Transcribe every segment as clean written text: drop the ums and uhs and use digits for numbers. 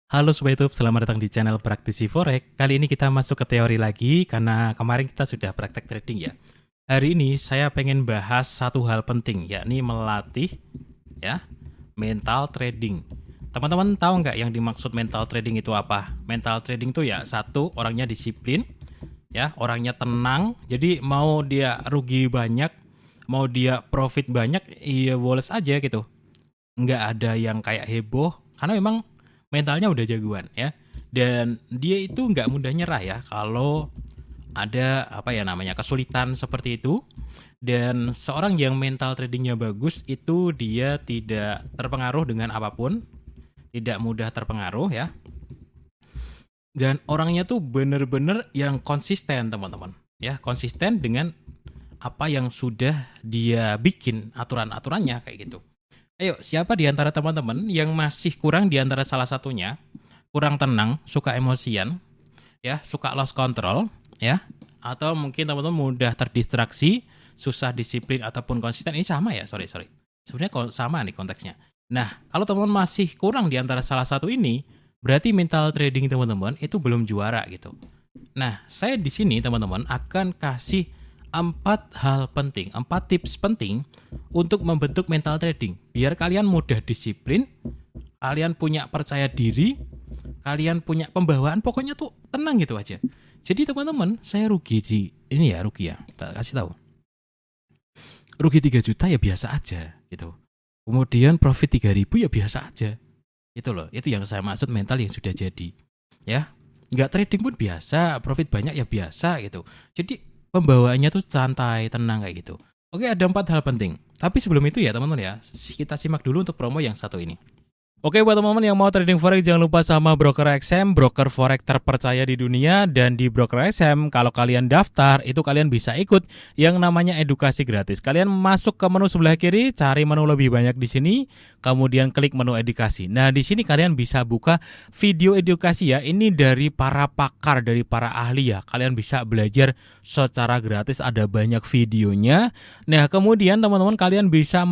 Halo Sobat YouTube, selamat datang di channel Praktisi Forex. Kali ini kita masuk ke teori lagi karena kemarin kita sudah praktek trading ya. Hari ini saya pengen bahas satu hal penting, yakni melatih ya mental trading. Teman-teman tahu nggak yang dimaksud mental trading itu apa? Mental trading itu ya satu, orangnya disiplin, ya orangnya tenang. Jadi mau dia rugi banyak, mau dia profit banyak, iya woles aja gitu. Nggak ada yang kayak heboh karena memang mentalnya udah jagoan ya, dan dia itu nggak mudah nyerah ya kalau ada apa ya namanya kesulitan seperti itu. Dan seorang yang mental tradingnya bagus itu dia tidak terpengaruh dengan apapun, tidak mudah terpengaruh ya, dan orangnya tuh bener-bener yang konsisten teman-teman ya, konsisten dengan apa yang sudah dia bikin aturan-aturannya kayak gitu. Ayo, siapa di antara teman-teman yang masih kurang di antara salah satunya? Kurang tenang, suka emosian, ya, suka lost control, ya, atau mungkin teman-teman mudah terdistraksi, susah disiplin ataupun konsisten. Ini sama ya, sorry. Sebenarnya sama nih konteksnya. Nah, kalau teman-teman masih kurang di antara salah satu ini, berarti mental trading teman-teman itu belum juara gitu. Nah, saya di sini teman-teman akan kasih 4 tips penting untuk membentuk mental trading. Biar kalian mudah disiplin, kalian punya percaya diri, kalian punya pembawaan, pokoknya tuh tenang gitu aja. Jadi teman-teman, saya rugi di ini ya, rugi ya. Tak kasih tahu. Rugi 3 juta ya biasa aja gitu. Kemudian profit 3.000 ya biasa aja. Itu loh, itu yang saya maksud mental yang sudah jadi. Ya, nggak trading pun biasa, profit banyak ya biasa gitu. Jadi pembawaannya tuh santai, tenang kayak gitu. Oke, ada 4 hal penting. Tapi sebelum itu ya teman-teman ya, kita simak dulu untuk promo yang satu ini. Oke, buat teman-teman yang mau trading forex jangan lupa sama Broker XM, broker forex terpercaya di dunia. Dan di Broker XM kalau kalian daftar itu kalian bisa ikut yang namanya edukasi gratis. Kalian masuk ke menu sebelah kiri, cari menu lebih banyak di sini, kemudian klik menu edukasi. Nah, di sini kalian bisa buka video edukasi ya. Ini dari para pakar, dari para ahli ya. Kalian bisa belajar secara gratis, ada banyak videonya. Nah, kemudian teman-teman kalian bisa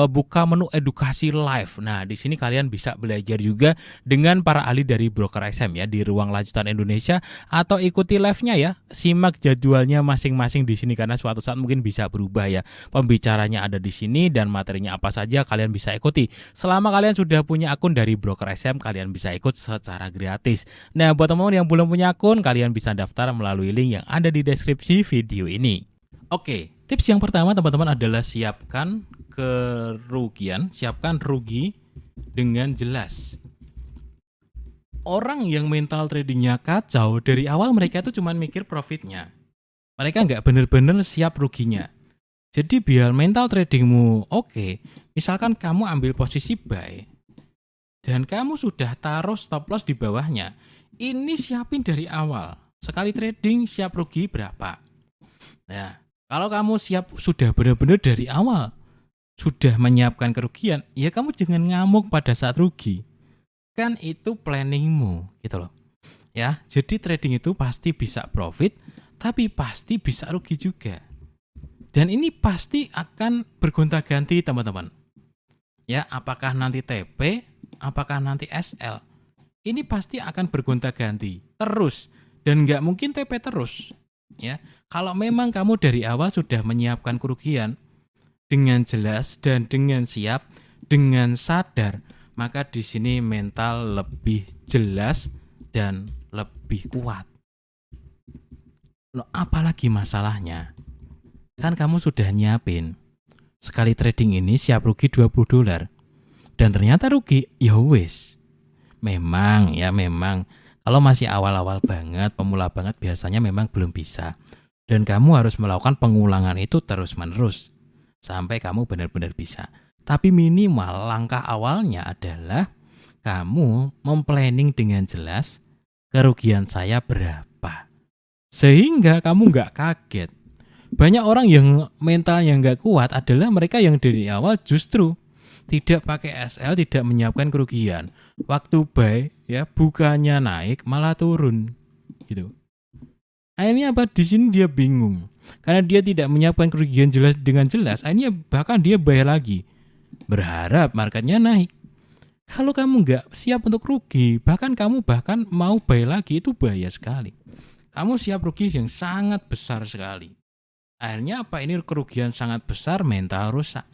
buka menu edukasi live. Nah, di sini kalian bisa belajar juga dengan para ahli dari Broker XM ya di ruang lanjutan Indonesia, atau ikuti live-nya ya. Simak jadwalnya masing-masing di sini karena suatu saat mungkin bisa berubah ya. Pembicaranya ada di sini dan materinya apa saja kalian bisa ikuti. Selama kalian sudah punya akun dari Broker XM, kalian bisa ikut secara gratis. Nah, buat teman-teman yang belum punya akun, kalian bisa daftar melalui link yang ada di deskripsi video ini. Oke, tips yang pertama teman-teman adalah siapkan rugi dengan jelas. Orang yang mental tradingnya kacau, dari awal mereka itu cuma mikir profitnya. Mereka nggak bener-bener siap ruginya. Jadi biar mental tradingmu oke, misalkan kamu ambil posisi buy, dan kamu sudah taruh stop loss di bawahnya, ini siapin dari awal. Sekali trading siap rugi berapa. Nah, kalau kamu sudah benar-benar dari awal sudah menyiapkan kerugian, ya kamu jangan ngamuk pada saat rugi. Kan itu planningmu gitu loh. Ya, jadi trading itu pasti bisa profit, tapi pasti bisa rugi juga. Dan ini pasti akan bergonta-ganti teman-teman. Ya, apakah nanti TP, apakah nanti SL. Ini pasti akan bergonta-ganti terus, dan nggak mungkin TP terus. Ya, kalau memang kamu dari awal sudah menyiapkan kerugian dengan jelas dan dengan siap, dengan sadar, maka di sini mental lebih jelas dan lebih kuat. Loh, apalagi masalahnya? Kan kamu sudah nyiapin. Sekali trading ini siap rugi $20. Dan ternyata rugi, ya wis. Memang kalau masih awal-awal banget, pemula banget biasanya memang belum bisa. Dan kamu harus melakukan pengulangan itu terus-menerus sampai kamu benar-benar bisa. Tapi minimal langkah awalnya adalah kamu memplanning dengan jelas kerugian saya berapa. Sehingga kamu nggak kaget. Banyak orang yang mentalnya nggak kuat adalah mereka yang dari awal justru tidak pakai SL, tidak menyiapkan kerugian. Waktu buy ya bukannya naik malah turun gitu. Akhirnya apa? Di sini dia bingung. Karena dia tidak menyiapkan kerugian dengan jelas, akhirnya bahkan dia bayar lagi. Berharap marketnya naik. Kalau kamu nggak siap untuk rugi, bahkan mau buy lagi, itu bahaya sekali. Kamu siap rugi yang sangat besar sekali. Akhirnya apa? Ini kerugian sangat besar, mental rusak.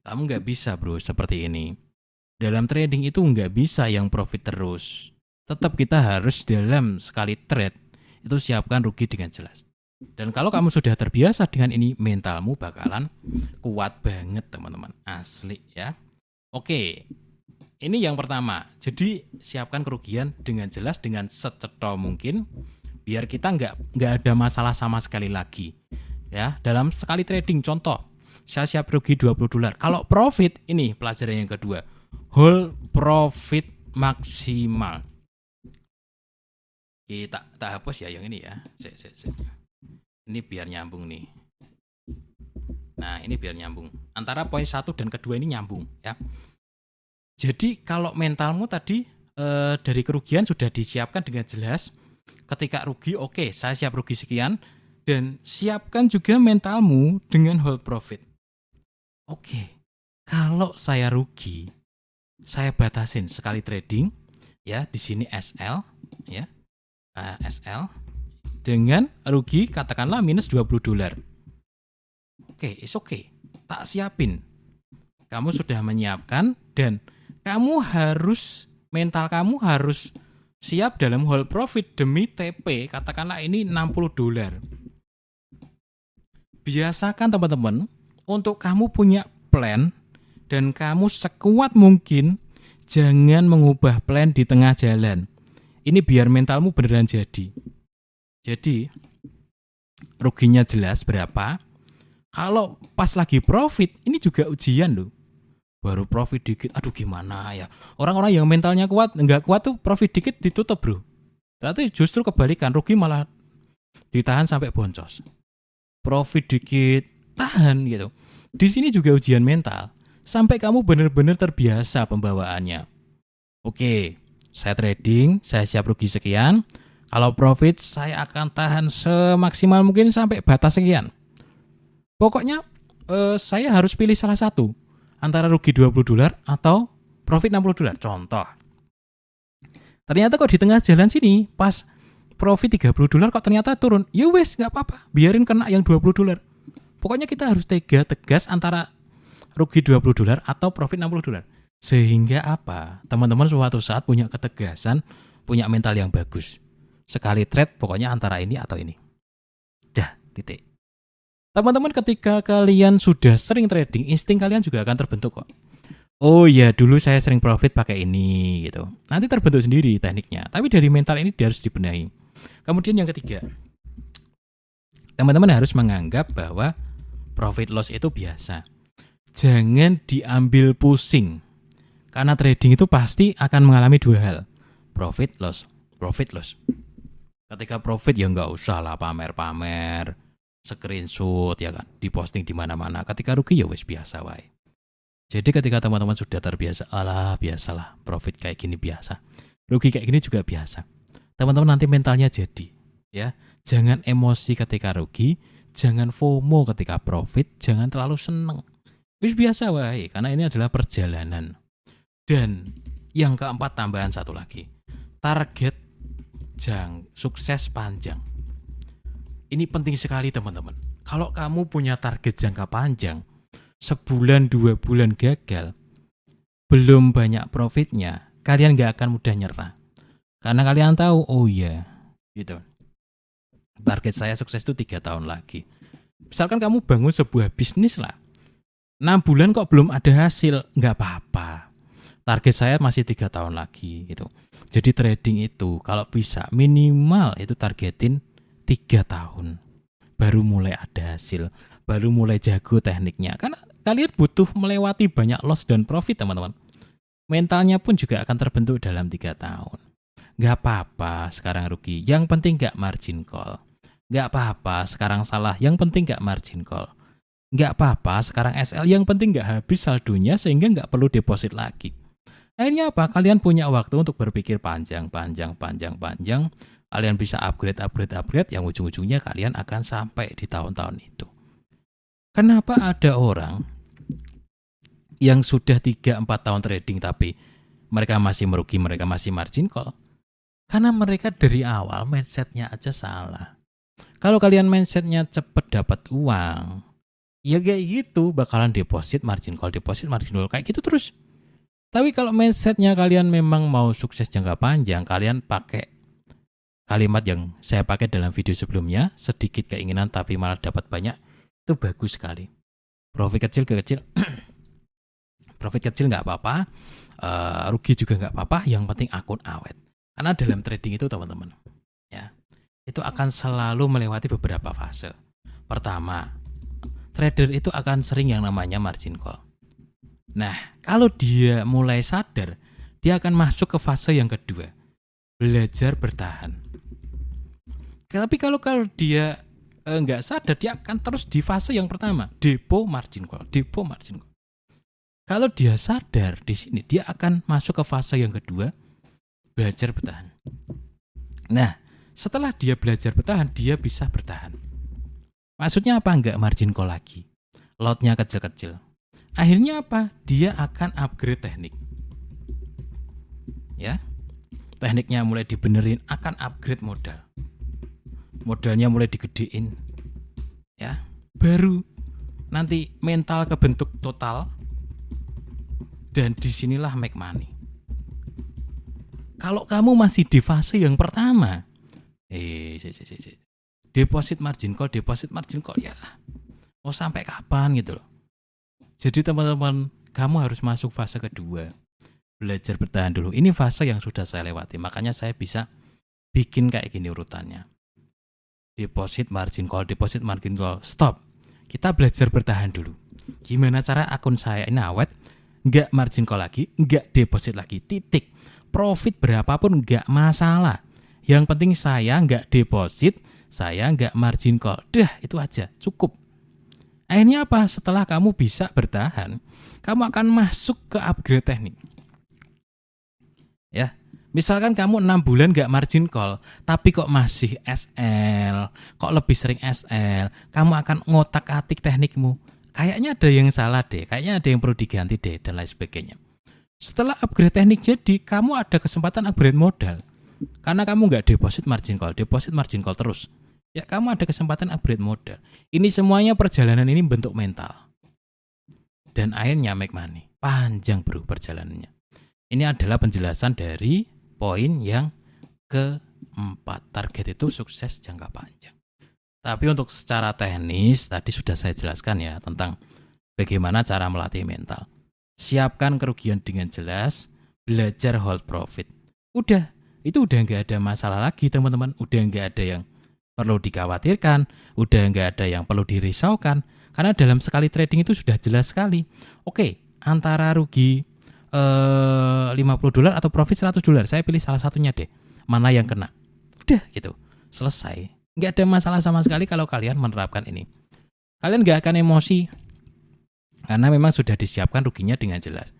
Kamu nggak bisa bro seperti ini. Dalam trading itu nggak bisa yang profit terus. Tetap kita harus dalam sekali trade itu siapkan rugi dengan jelas. Dan kalau kamu sudah terbiasa dengan ini, mentalmu bakalan kuat banget teman-teman. Asli ya. Oke, ini yang pertama. Jadi siapkan kerugian dengan jelas, dengan secetha mungkin, biar kita nggak ada masalah sama sekali lagi. Ya, dalam sekali trading, contoh, saya siap rugi $20. Kalau profit, ini pelajaran yang kedua, whole profit maksimal. Kita tak hapus ya yang ini ya. Ini biar nyambung nih. Nah, ini biar nyambung. Antara poin 1 dan kedua ini nyambung ya. Jadi kalau mentalmu tadi dari kerugian sudah disiapkan dengan jelas. Ketika rugi, oke, saya siap rugi sekian. Dan siapkan juga mentalmu dengan whole profit. Oke, kalau saya rugi, saya batasin sekali trading ya, di sini SL ya. SL dengan rugi katakanlah minus $20. Oke, it's okay. Tak siapin. Kamu sudah menyiapkan dan mental kamu harus siap dalam whole profit demi TP, katakanlah ini $60. Biasakan teman-teman untuk kamu punya plan dan kamu sekuat mungkin jangan mengubah plan di tengah jalan. Ini biar mentalmu beneran jadi. Jadi ruginya jelas berapa. Kalau pas lagi profit, ini juga ujian loh. Baru profit dikit, aduh gimana ya. Orang-orang yang mentalnya kuat, nggak kuat tuh profit dikit ditutup bro. Ternyata justru kebalikan, rugi malah ditahan sampai boncos. Profit dikit, tahan gitu. Di sini juga ujian mental. Sampai kamu benar-benar terbiasa pembawaannya. Oke, saya trading, saya siap rugi sekian. Kalau profit, saya akan tahan semaksimal mungkin sampai batas sekian. Pokoknya saya harus pilih salah satu. Antara rugi $20 atau profit $60. Contoh. Ternyata kok di tengah jalan sini, pas profit $30 kok ternyata turun. Ya wes, gak apa-apa. Biarin kena yang $20. Pokoknya kita harus tegas antara rugi $20 atau profit $60. Sehingga apa? Teman-teman suatu saat punya ketegasan, punya mental yang bagus. Sekali trade pokoknya antara ini atau ini. Dah, titik. Teman-teman ketika kalian sudah sering trading, insting kalian juga akan terbentuk kok. Oh iya, dulu saya sering profit pakai ini gitu. Nanti terbentuk sendiri tekniknya. Tapi dari mental ini dia harus dibenahi. Kemudian yang ketiga, teman-teman harus menganggap bahwa profit loss itu biasa. Jangan diambil pusing. Karena trading itu pasti akan mengalami dua hal. Profit loss. Ketika profit ya nggak usah lah pamer-pamer, screenshot ya kan, diposting di mana-mana. Ketika rugi ya wes biasa wae. Jadi ketika teman-teman sudah terbiasa, alah biasalah, profit kayak gini biasa, rugi kayak gini juga biasa. Teman-teman nanti mentalnya jadi, ya. Jangan emosi ketika rugi, jangan FOMO ketika profit, jangan terlalu seneng. Wis biasa wae, karena ini adalah perjalanan. Dan yang keempat, tambahan satu lagi. Target sukses panjang. Ini penting sekali teman-teman. Kalau kamu punya target jangka panjang, sebulan 2 bulan gagal, belum banyak profitnya, kalian gak akan mudah nyerah. Karena kalian tahu, oh iya, gitu. Target saya sukses itu 3 tahun lagi. Misalkan kamu bangun sebuah bisnis lah, 6 bulan kok belum ada hasil, gak apa-apa. Target saya masih 3 tahun lagi gitu. Jadi trading itu kalau bisa minimal itu targetin 3 tahun. Baru mulai ada hasil, baru mulai jago tekniknya. Karena kalian butuh melewati banyak loss dan profit teman-teman. Mentalnya pun juga akan terbentuk dalam 3 tahun. Gak apa-apa sekarang rugi, yang penting gak margin call. Gak apa-apa sekarang salah, yang penting gak margin call. Gak apa-apa sekarang SL, yang penting gak habis saldonya sehingga gak perlu deposit lagi. Akhirnya apa? Kalian punya waktu untuk berpikir panjang. Kalian bisa upgrade yang ujung-ujungnya kalian akan sampai di tahun-tahun itu. Kenapa ada orang yang sudah 3-4 tahun trading tapi mereka masih merugi, mereka masih margin call? Karena mereka dari awal mindsetnya aja salah. Kalau kalian mindsetnya cepet dapat uang, ya kayak gitu, bakalan deposit margin call kayak gitu terus. Tapi kalau mindsetnya kalian memang mau sukses jangka panjang, kalian pakai kalimat yang saya pakai dalam video sebelumnya, sedikit keinginan tapi malah dapat banyak, itu bagus sekali. Profit kecil ke kecil, profit kecil nggak apa-apa, rugi juga nggak apa-apa, yang penting akun awet. Karena dalam trading itu teman-teman, ya, itu akan selalu melewati beberapa fase. Pertama, trader itu akan sering yang namanya margin call. Nah, kalau dia mulai sadar, dia akan masuk ke fase yang kedua, belajar bertahan. Tapi kalau dia nggak sadar, dia akan terus di fase yang pertama, depo margin call. Kalau dia sadar di sini, dia akan masuk ke fase yang kedua, belajar bertahan. Nah, setelah dia belajar bertahan, dia bisa bertahan. Maksudnya apa? Nggak margin call lagi, lotnya kecil-kecil. Akhirnya apa? Dia akan upgrade teknik. Ya, tekniknya mulai dibenerin, akan upgrade modal. Modalnya mulai digedein, ya. Baru nanti mental kebentuk total, dan disinilah make money. Kalau kamu masih di fase yang pertama, deposit margin call ya, mau sampai kapan gitu loh. Jadi teman-teman, kamu harus masuk fase kedua, belajar bertahan dulu. Ini fase yang sudah saya lewati, makanya saya bisa bikin kayak gini urutannya. Deposit margin call, stop. Kita belajar bertahan dulu. Gimana cara akun saya ini awet, nggak margin call lagi, nggak deposit lagi, titik. Profit berapapun nggak masalah. Yang penting saya nggak deposit, saya nggak margin call. Dah, itu aja, cukup. Akhirnya apa? Setelah kamu bisa bertahan, kamu akan masuk ke upgrade teknik. Ya, misalkan kamu 6 bulan nggak margin call, tapi kok masih SL, kok lebih sering SL, kamu akan ngotak-atik teknikmu. Kayaknya ada yang salah deh, kayaknya ada yang perlu diganti deh, dan lain sebagainya. Setelah upgrade teknik jadi, kamu ada kesempatan upgrade modal. Karena kamu nggak deposit margin call terus. Ya, kamu ada kesempatan upgrade modal. Ini semuanya perjalanan ini bentuk mental. Dan akhirnya make money. Panjang bro perjalanannya. Ini adalah penjelasan dari poin yang keempat. Target itu sukses jangka panjang. Tapi untuk secara teknis, tadi sudah saya jelaskan ya tentang bagaimana cara melatih mental. Siapkan kerugian dengan jelas, belajar hold profit. Udah, itu udah nggak ada masalah lagi teman-teman. Udah nggak ada yang perlu dikhawatirkan, udah nggak ada yang perlu dirisaukan. Karena dalam sekali trading itu sudah jelas sekali. Oke, antara rugi $50 atau profit $100, saya pilih salah satunya deh. Mana yang kena? Udah gitu, selesai. Nggak ada masalah sama sekali kalau kalian menerapkan ini. Kalian nggak akan emosi, karena memang sudah disiapkan ruginya dengan jelas.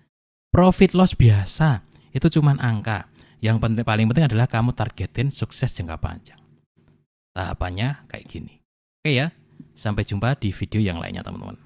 Profit loss biasa, itu cuman angka. Yang paling penting adalah kamu targetin sukses jangka panjang. Tahapannya kayak gini. Oke ya, sampai jumpa di video yang lainnya teman-teman.